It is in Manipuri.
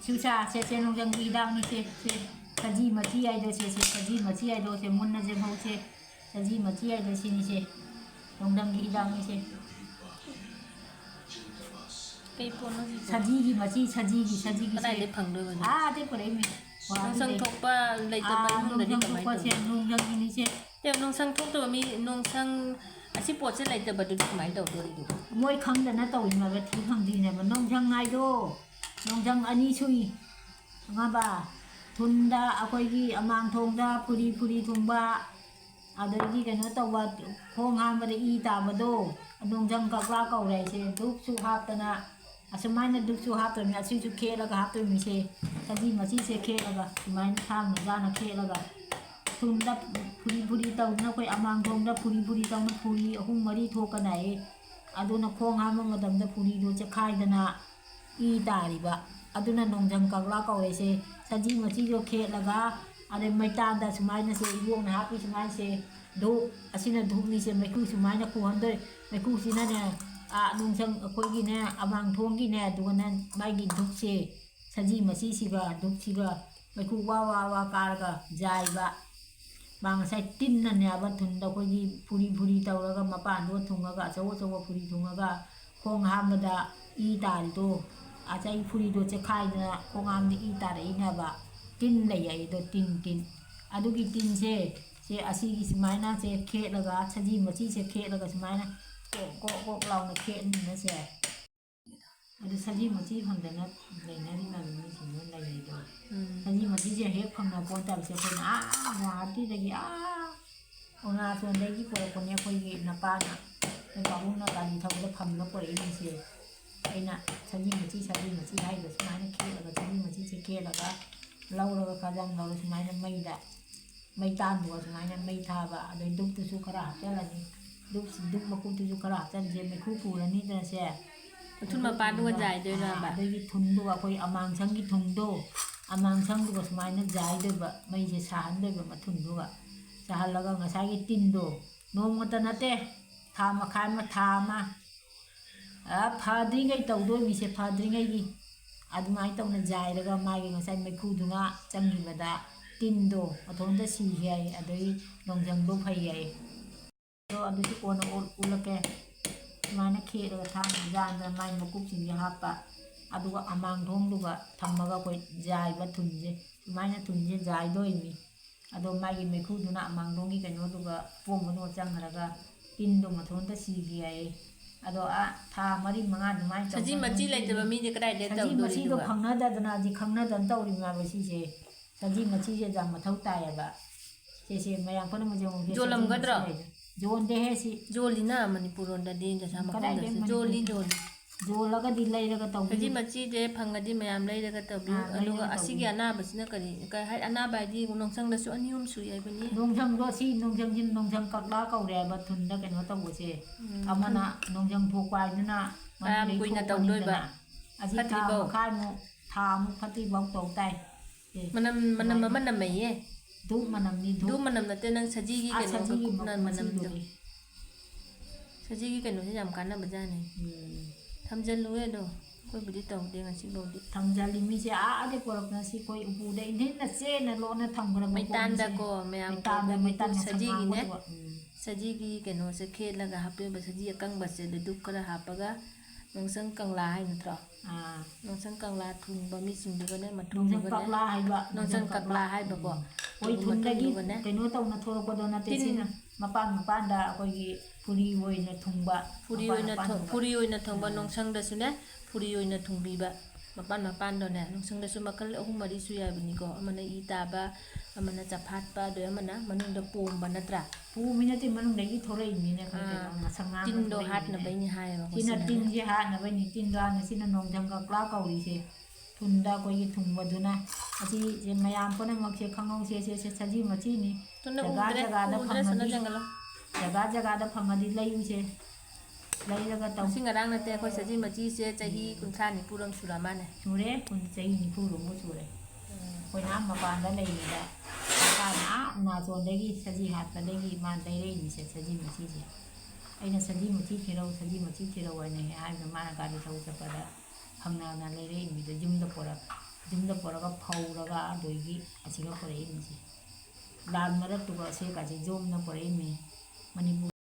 ꯁꯨꯁꯥ ꯁꯦ ꯅꯣꯡꯖꯪꯒꯤ ꯍꯤꯗꯥꯛꯅꯤ ꯁꯦ ꯁꯖꯤ ꯃꯊꯤ ꯍꯥꯏꯗꯣ ꯁꯦ ꯁꯖꯤ ꯃꯊꯤ ꯍꯥꯏꯗꯣ ꯁꯦ ꯃꯨꯟꯅ ꯌꯦꯡꯍꯧꯁꯦ ꯁꯖꯤ ꯃꯊꯤ ꯍꯥꯏꯗꯣ ꯁꯤꯅꯤ ꯁꯦ ꯅꯣꯡꯖꯪꯒꯤ ꯍꯤꯗꯥꯛꯅꯤ ꯁꯦ ꯀꯩ ꯄꯣꯠꯅꯣ ꯁꯤꯕꯣ ꯁꯖꯤꯒꯤ ꯃꯊꯤ ꯁꯖꯤꯒꯤ ꯁꯦ ꯀꯗꯥꯏꯗꯩ ꯐꯪꯗꯣꯏꯕꯅꯣ ꯑꯗꯩ ꯄꯨꯔꯛꯏꯃꯤ ꯅꯣꯡꯁꯪ ꯊꯣꯛꯄ ꯂꯩꯇꯕ ꯏꯃꯨꯡꯗꯗꯤ ꯀꯃꯥꯏꯅ ꯇꯧꯅꯤ ꯅꯣꯡꯖꯪꯒꯤꯅꯤ ꯁꯦ ꯅꯣꯡꯁꯪ ꯊꯣꯛꯇꯕ ꯃꯤ ꯅꯣꯡꯁꯪ ꯑꯁꯤ ꯄꯣꯠꯁꯦ ꯂꯩꯇꯕꯗꯨꯗꯤ ꯀꯃꯥꯏꯅ ꯇꯧꯗꯣꯔꯤꯗꯨꯕ ꯃꯣꯏ ꯈꯪꯗꯅ ꯇꯧꯔꯤꯅꯦꯕ ꯊꯤ ꯐꯪꯗ꯭ꯔꯤꯅꯦꯕ ꯅꯣꯡꯖꯪ ꯍꯥꯏꯗꯣ ꯅꯣꯡꯖꯪ ꯑꯅꯤ ꯁꯨꯏ ꯈꯪꯉꯕ ꯊꯨꯟꯗ ꯑꯩꯈꯣꯏꯒꯤ ꯑꯃꯥꯡꯊꯣꯡꯗ ꯐꯨꯔꯤ ꯊꯨꯡꯕ ꯑꯗꯒꯤ ꯀꯩꯅꯣ ꯇꯧꯕ ꯈꯣꯡ ꯍꯥꯝꯕꯗ ꯏ ꯇꯥꯕꯗோ ꯅꯣꯡꯖꯪ ꯀꯛꯂꯥ ꯀꯧꯔꯦ ꯍꯥꯏꯁꯦ ꯙꯨꯞꯁꯨ ꯍꯥꯞꯇꯅ ꯑꯁꯨꯃꯥꯏꯅ ꯙꯨꯞꯁꯨ ꯍꯥꯞꯇꯣꯏꯅꯤ ꯑꯁꯤꯁꯨ ꯈꯦꯠꯂꯒ ꯍꯥꯞꯇꯣꯏꯅꯤꯁꯦ ꯁꯖꯤ ꯃꯆꯤꯁꯦ ꯈꯦꯠꯂꯒ ꯁꯨꯃꯥꯏꯅ ꯊꯥꯡꯅ ꯆꯥꯅ ꯈꯦꯠꯂꯒ ꯊꯨꯟꯗ ꯐꯨꯔꯤ ꯇꯧꯗꯅ ꯑꯩꯈꯣꯏ ꯑꯃꯥꯡꯊꯣꯡꯗ ꯐꯨꯔꯤ ꯇꯧꯅ ꯐꯨꯔꯤ 3-4 ꯊꯣꯛꯀꯅꯥꯏ ꯑꯗꯨꯅ ꯈꯣꯡ ꯍꯥꯝꯕ ꯃꯇꯝꯗ ꯐꯨꯔꯤꯗꯣ ꯆꯦꯈꯥꯏꯗꯅ ꯏ ꯇꯥꯔꯤꯕ ꯑꯗꯨꯅ ꯅꯣꯡꯖꯪ ꯀꯛꯂꯥ ꯀꯧꯔꯦꯁꯦ ꯁꯖꯤ ꯃꯆꯤꯗꯣ ꯈꯦꯠꯂꯒ ꯑꯗꯩ ꯃꯩꯇꯥꯟꯗ ꯁꯨꯃꯥꯏꯅꯁꯦ ꯏꯕꯣꯛꯅ ꯍꯥꯞꯄꯤ ꯁꯨꯃꯥꯏꯅꯁꯦ ꯙꯨꯞ ꯑꯁꯤꯅ ꯙꯨꯞꯅꯤꯁꯦ ꯃꯩꯈꯨ ꯁꯨꯃꯥꯏꯅ ꯈꯨꯍꯟꯗꯣꯏ ꯃꯩꯈꯨꯁꯤꯅꯅꯦ ꯅꯣꯡꯖꯪ ꯑꯩꯈꯣꯏꯒꯤꯅꯦ ꯑꯃꯥꯡꯊꯣꯡꯒꯤꯅꯦ ꯑꯗꯨꯒꯅꯦ ꯃꯥꯒꯤ ꯙꯨꯞꯁꯦ ꯁꯖꯤ ꯃꯆꯤꯁꯤꯒ ꯙꯨꯞꯁꯤꯒ ꯃꯩꯈꯨ ꯋꯥ ꯀꯥꯔꯒ ꯖꯥꯏꯕ ꯃꯥ ꯉꯁꯥꯏ ꯇꯤꯟꯅꯅꯦꯕ ꯊꯨꯟꯗ ꯑꯩꯈꯣꯏꯒꯤ ꯐꯨꯔꯤ ꯇꯧꯔꯒ ꯃꯄꯥꯟꯗꯣ ꯊꯨꯡꯉꯒ ꯑꯆꯧꯕ ꯐꯨꯔꯤ ꯊꯨꯡꯉꯒ ꯈꯣꯡ ꯍꯥꯝꯕꯗ ꯏ ꯇꯥꯔꯤꯗꯣ ꯑꯆꯩ ꯐꯨꯔꯤꯗꯣ ꯆꯦꯈꯥꯏꯗꯅ ꯈꯣꯡ ꯍꯥꯝꯕꯗ ꯏ ꯇꯥꯔꯛꯏꯅꯦꯕ ꯇꯤꯟ ꯂꯩ ꯑꯩꯗꯣ ꯇꯤꯟ ꯑꯗꯨꯒꯤ ꯇꯤꯟꯁꯦ ꯁꯦ ꯑꯁꯤꯒꯤ ꯁꯨꯃꯥꯏꯅ ꯁꯦ ꯈꯦꯠꯂꯒ ꯁꯖꯤ ꯃꯆꯤꯁꯦ ꯈꯦꯠꯂꯒ ꯁꯨꯃꯥꯏꯅ ꯀꯣꯛ ꯂꯥꯎꯅ ꯈꯦꯠꯅꯤꯅꯁꯦ ꯑꯗꯨ ꯁꯖꯤ ꯃꯆꯤ ꯐꯪꯗꯅ ꯂꯩꯅꯔꯤꯕ ꯃꯤꯁꯤꯡꯗꯨ ꯂꯩꯔꯤꯗꯣ ꯁꯖꯤ ꯃꯆꯤꯁꯦ ꯍꯦꯛ ꯐꯪꯕ ꯄꯣꯠꯇꯕꯁꯦ ꯑꯩꯈꯣꯏꯅ ꯒꯨꯋꯥꯍꯥꯇꯤꯗꯒꯤ ꯑꯔꯨꯅꯥꯆꯜꯗꯒꯤ ꯄꯨꯔꯛꯄꯅꯦ ꯑꯩꯈꯣꯏꯒꯤ ꯅꯄꯥꯅ ꯑꯩꯈꯣꯏ ꯄꯥꯕꯨꯡꯅ ꯒꯥꯔꯤ ꯊꯧꯕꯗ ꯐꯪꯕ ꯄꯨꯔꯛꯏꯅꯤꯁꯦ ꯑꯩꯅ ꯁꯖꯤ ꯃꯆꯤ ꯍꯥꯏꯗꯣ ꯁꯨꯃꯥꯏꯅ ꯈꯦꯠꯂꯒ ꯁꯖꯤ ꯃꯆꯤꯁꯦ ꯈꯦꯠꯂꯒ ꯂꯧꯔꯒ ꯈꯖꯪ ꯂꯧꯔꯒ ꯁꯨꯃꯥꯏꯅ ꯃꯩ ꯇꯥꯟꯕꯒ ꯁꯨꯃꯥꯏꯅ ꯃꯩ ꯊꯥꯕ ꯑꯗꯩ ꯙꯨꯞꯇꯨꯁꯨ ꯈꯔ ꯍꯥꯞꯆꯜꯂꯅꯤ ꯙꯨꯞ ꯃꯀꯨꯞꯇꯨꯁꯨ ꯈꯔ ꯍꯥꯞꯆꯟꯁꯦ ꯃꯩꯈꯨ ꯄꯨꯔꯅꯤꯗꯅꯁꯦ ꯎꯊꯨꯜ ꯃꯄꯥꯟꯗꯨꯒ ꯖꯥꯏꯗꯣꯏꯔꯕ ꯑꯗꯒꯤ ꯊꯨꯟꯗꯨꯒ ꯑꯩꯈꯣꯏ ꯑꯃꯥꯡꯁꯪꯒꯤ ꯊꯨꯟꯗꯣ ꯑꯃꯥꯡꯁꯪꯗꯨꯒ ꯁꯨꯃꯥꯏꯅ ꯖꯥꯏꯗꯣꯏꯕ ꯃꯩꯁꯦ ꯁꯥꯍꯟꯗꯣꯏꯕ ꯃꯊꯨꯟꯗꯨꯒ ꯁꯥꯍꯜꯂꯒ ꯉꯁꯥꯏꯒꯤ ꯇꯤꯟꯗꯣ ꯅꯣꯡꯃꯇ ꯅꯠꯇꯦ ꯊꯥ ꯃꯈꯥꯏ ꯑꯃ ꯊꯥ ꯑꯃ ꯐꯗ꯭ꯔꯤꯉꯩ ꯇꯧꯗꯣꯏꯅꯤꯁꯦ ꯐꯗ꯭ꯔꯤꯉꯩꯒꯤ ꯑꯗꯨꯃꯥꯏꯅ ꯇꯧꯅ ꯖꯥꯏꯔꯒ ꯃꯥꯒꯤ ꯉꯁꯥꯏ ꯃꯩꯈꯨꯗꯨꯅ ꯆꯪꯈꯤꯕꯗ ꯇꯤꯟꯗꯣ ꯃꯊꯣꯟꯇ ꯁꯤꯈꯤ ꯌꯥꯏ ꯑꯗꯩ ꯅꯣꯡꯖꯪꯗꯣ ꯐꯩ ꯌꯥꯏ ꯑꯗꯣ ꯑꯗꯨꯁꯨ ꯀꯣꯟꯅ ꯎꯠꯂꯛꯀꯦ ꯁꯨꯃꯥꯏꯅ ꯈꯦꯠꯂꯒ ꯊꯥꯡꯅ ꯖꯥꯟꯗ ꯃꯥꯏ ꯃꯀꯨꯞꯁꯤꯡꯁꯦ ꯍꯥꯞꯄ ꯑꯗꯨꯒ ꯑꯃꯥꯡꯊꯣꯡꯗꯨꯒ ꯊꯝꯃꯒ ꯑꯩꯈꯣꯏ ꯖꯥꯏꯕ ꯊꯨꯟꯁꯦ ꯁꯨꯃꯥꯏꯅ ꯊꯨꯟꯁꯦ ꯖꯥꯏꯗꯣꯏꯅꯤ ꯑꯗꯣ ꯃꯥꯒꯤ ꯃꯩꯈꯨꯗꯨꯅ ꯑꯃꯥꯡꯊꯣꯡꯒꯤ ꯀꯩꯅꯣꯗꯨꯒ ꯄꯣꯝꯕꯗꯨꯒ ꯆꯪꯈ꯭ꯔꯒ ꯇꯤꯟꯗꯣ ꯃꯊꯣꯟꯇ ꯁꯤꯈꯤ ꯌꯥꯏ ꯑꯗꯣ ꯊꯥ 4-5 ꯑꯗꯨꯃꯥꯏꯅ ꯁꯖꯤ ꯃꯆꯤ ꯂꯩꯇꯕ ꯃꯤꯗꯤ ꯀꯗꯥꯏꯗ ꯁꯖꯤ ꯃꯆꯤꯗꯣ ꯇꯧꯗꯣꯔꯤꯗꯨꯕ ꯐꯪꯅꯗꯗꯅ ꯍꯧꯖꯤꯛ ꯈꯪꯅꯗꯅ ꯇꯧꯔꯤꯕ ꯁꯤꯁꯦ ꯁꯖꯤ ꯃꯆꯤꯁꯦ ꯌꯥꯝ ꯃꯊꯧ ꯇꯥꯏꯌꯦꯕ ꯁꯤꯁꯦ ꯃꯌꯥꯝ ꯄꯨꯝꯅꯃꯛ ꯌꯦꯡꯉꯨꯒꯦ ꯌꯣꯜꯂꯝꯒꯗ꯭ꯔꯣ ꯌꯣꯟꯗꯦꯍꯦ ꯁꯤ ꯖꯣꯜꯂꯤꯅ ꯃꯅꯤꯄꯨꯔ ꯂꯣꯟꯗꯗꯤ ꯗꯁꯥ ꯃꯐꯝꯗꯁꯨ ꯖꯣꯜꯂꯤ ꯌꯣꯜꯂꯒꯗꯤ ꯂꯩꯔꯒ ꯁꯖꯤ ꯇꯧꯕꯤꯌꯨ ꯃꯆꯤꯁꯦ ꯐꯪꯉꯗꯤ ꯃꯌꯥꯝ ꯂꯩꯔꯒ ꯇꯧꯕꯤꯌꯨ ꯑꯗꯨꯒ ꯑꯁꯤꯒꯤ ꯑꯅꯥꯕꯁꯤꯅ ꯀꯔꯤ ꯑꯅꯥꯕ ꯍꯥꯏꯗꯤ ꯅꯣꯡꯁꯪꯗꯁꯨ 2-3 ꯁꯨꯏ ꯍꯥꯏꯕꯅꯤ ꯅꯣꯡꯖꯪꯗꯣ ꯁꯤ ꯅꯣꯡꯖꯪꯁꯤ ꯅꯣꯡꯖꯪ ꯀꯛꯂꯥ ꯀꯧꯔꯦ ꯍꯥꯏꯕ ꯊꯨꯟꯗ ꯀꯩꯅꯣ ꯇꯧꯕꯁꯦ ꯑꯃꯅ ꯅꯣꯡꯖꯪ ꯊꯣꯛꯄ ꯍꯥꯏꯗꯨꯅ ꯀꯌꯥꯝ ꯃꯅꯨꯡꯗꯩ ꯀꯨꯏꯅ ꯊꯣꯛꯄꯅꯤꯗꯅ ꯇꯧꯗꯣꯏꯕ ꯑꯁꯤ ꯊꯥ ꯐꯠꯇ꯭ꯔꯤꯕꯧ ꯃꯈꯥꯏꯃꯨꯛ ꯊꯥ ꯑꯃꯨꯛ ꯐꯠꯇ꯭ꯔꯤꯐꯥꯎ ꯇꯧ ꯇꯥꯏ ꯃꯅꯝ ꯑꯃ ꯅꯝꯃꯩꯌꯦ ꯙꯨꯞ ꯃꯅꯝꯅꯤ ꯙꯨꯞ ꯃꯅꯝ ꯅꯠꯇꯦ ꯅꯪ ꯁꯖꯤꯒꯤ ꯀꯩꯅꯣ ꯁꯖꯤꯒꯤ ꯃꯀꯨꯞꯅ ꯃꯅꯝꯗꯣ ꯃꯆꯤꯗꯨꯅꯤ ꯁꯖꯤꯒꯤ ꯀꯩꯅꯣꯁꯦ ꯌꯥꯝ ꯀꯥꯟꯅꯕꯖꯥꯠꯅꯤ ꯊꯝꯖꯜꯂꯨꯍꯦ ꯑꯗꯣ ꯑꯩꯈꯣꯏꯕꯨꯗꯤ ꯇꯧꯗꯦ ꯉꯁꯤꯐꯥꯎꯗꯤ ꯊꯝꯖꯜꯂꯤ ꯃꯤꯁꯦ ꯑꯥꯗꯩ ꯄꯨꯔꯛꯄꯅ ꯁꯤ ꯑꯩꯈꯣꯏ ꯎꯄꯨꯗ ꯏꯟꯊꯤꯅ ꯆꯦꯅ ꯂꯣꯟꯅ ꯊꯝꯈ꯭ꯔꯕ ꯄꯣꯠꯅꯤꯁꯦ ꯃꯩꯇꯥꯟꯗꯀꯣ ꯃꯌꯥꯝ ꯃꯩꯇꯥꯟ ꯁꯖꯤꯒꯤꯅꯦ ꯁꯖꯤꯒꯤ ꯀꯩꯅꯣꯁꯦ ꯈꯦꯠꯂꯒ ꯍꯥꯞꯄꯤꯕ ꯁꯖꯤ ꯑꯀꯪꯕꯁꯦ ꯙꯨꯞ ꯈꯔ ꯍꯥꯞꯄꯒ ꯅꯣꯡꯁꯪ ꯀꯪꯂꯥ ꯍꯥꯏ ꯅꯠꯇ꯭ꯔꯣ ꯅꯣꯡꯁꯪ ꯀꯪꯂꯥ ꯊꯨꯡꯕ ꯃꯤꯁꯤꯡꯗꯨꯒꯅꯦ ꯅꯣꯡꯖꯪ ꯀꯛꯂꯥ ꯍꯥꯏꯕ ꯅꯣꯡꯁꯪ ꯀꯛꯂꯥ ꯍꯥꯏꯕꯀꯣ ꯍꯣꯏ ꯊꯨꯟꯗꯒꯤ ꯀꯩꯅꯣ ꯇꯧꯅ ꯊꯣꯛꯂꯛꯄꯗꯣ ꯅꯠꯇꯦ ꯁꯤꯅ ꯃꯄꯥꯟꯗ ꯑꯩꯈꯣꯏꯒꯤ ꯐꯨꯔꯤ ꯑꯣꯏꯅ ꯊꯨꯡꯕ ꯐꯨꯔꯤ ꯑꯣꯏꯅ ꯊꯨꯡꯕ ꯅꯣꯡꯁꯪꯗꯁꯨꯅꯦ ꯐꯨꯔꯤ ꯑꯣꯏꯅ ꯊꯨꯡꯕꯤꯕ ꯃꯄꯥꯟꯗꯣꯅꯦ ꯅꯨꯡꯁꯪꯗꯁꯨ ꯃꯈꯜ 3-4 ꯁꯨ ꯌꯥꯏꯕꯅꯤꯀꯣ ꯑꯃꯅ ꯏ ꯇꯥꯕ ꯑꯃꯅ ꯆꯐꯥꯠꯄ ꯑꯗꯩ ꯑꯃꯅ ꯃꯅꯨꯡꯗ ꯄꯣꯝꯕ ꯅꯠꯇ꯭ꯔꯥ ꯄꯣꯝꯃꯤ ꯅꯠꯇꯦ ꯃꯅꯨꯡꯗꯒꯤ ꯊꯣꯔꯛꯏꯅꯤꯅꯦ ꯑꯩꯈꯣꯏ ꯀꯩꯅꯣ ꯃꯁꯪ ꯉꯥꯡꯅ ꯇꯤꯟꯗꯣ ꯊꯣꯔꯛꯏꯅꯤꯅꯦ ꯍꯥꯠꯅꯕꯩꯅꯤ ꯍꯥꯏꯌꯦꯕ ꯁꯤꯅ ꯇꯤꯟꯁꯦ ꯍꯥꯠꯅꯕꯩꯅꯤ ꯇꯤꯟꯗꯣ ꯍꯥꯠꯅ ꯁꯤꯅ ꯅꯣꯡꯖꯪ ꯀꯛꯂꯥ ꯀꯧꯔꯤꯁꯦ ꯊꯨꯟꯗ ꯑꯩꯈꯣꯏꯒꯤ ꯊꯨꯡꯕꯗꯨꯅ ꯑꯁꯤꯁꯦ ꯃꯌꯥꯝ ꯄꯨꯝꯅꯃꯛꯁꯦ ꯈꯪꯍꯧꯁꯦ ꯁꯦ ꯁꯖꯤ ꯃꯆꯤꯅꯤ ꯖꯒꯥꯗ ꯐꯪꯉꯗꯤ ꯖꯒꯥꯗ ꯐꯪꯉꯗꯤ ꯂꯩꯌꯨꯁꯦ ꯂꯩꯔꯒ ꯇꯧ ꯉꯁꯤ ꯉꯔꯥꯡ ꯅꯠꯇꯦ ꯑꯩꯈꯣꯏ ꯁꯖꯤ ꯃꯆꯤꯁꯦ ꯆꯍꯤ 30-40 ꯁꯨꯔ ꯃꯥꯅꯦ ꯁꯨꯔꯦ ꯆꯍꯤ 40 ꯁꯨꯔꯦ ꯑꯩꯈꯣꯏꯅ ꯃꯄꯥꯟꯗ ꯂꯩꯔꯤꯉꯩꯗ ꯃꯄꯥꯟꯅ ꯑꯔꯨꯅꯥꯆꯜꯗꯒꯤ ꯁꯖꯤ ꯍꯥꯠꯄꯗꯒꯤ ꯃꯥꯅ ꯂꯩꯔꯛꯏꯅꯤꯁꯦ ꯁꯖꯤ ꯃꯆꯤꯁꯦ ꯑꯩꯅ ꯁꯖꯤ ꯃꯆꯤ ꯊꯤꯔꯧ ꯍꯥꯏꯅ ꯍꯥꯏꯕꯗ ꯃꯥꯅ ꯒꯥꯔꯤ ꯊꯧ ꯆꯠꯄꯗ ꯐꯪꯅꯅ ꯂꯩꯔꯛꯏꯅꯤꯗ ꯌꯨꯝꯗ ꯄꯨꯔꯛ ꯌꯨꯝꯗ ꯄꯨꯔꯒ ꯐꯧꯔꯒ ꯑꯗꯒꯤ ꯑꯁꯤꯒ ꯄꯨꯔꯛꯏꯃꯤꯁꯦ ꯂꯥꯟ ꯃꯔꯛꯇꯨꯒ ꯑꯁꯤꯒꯁꯦ ꯌꯣꯝꯅ ꯄꯨꯔꯛꯏꯃꯤ ꯃꯅꯤꯄꯨꯔ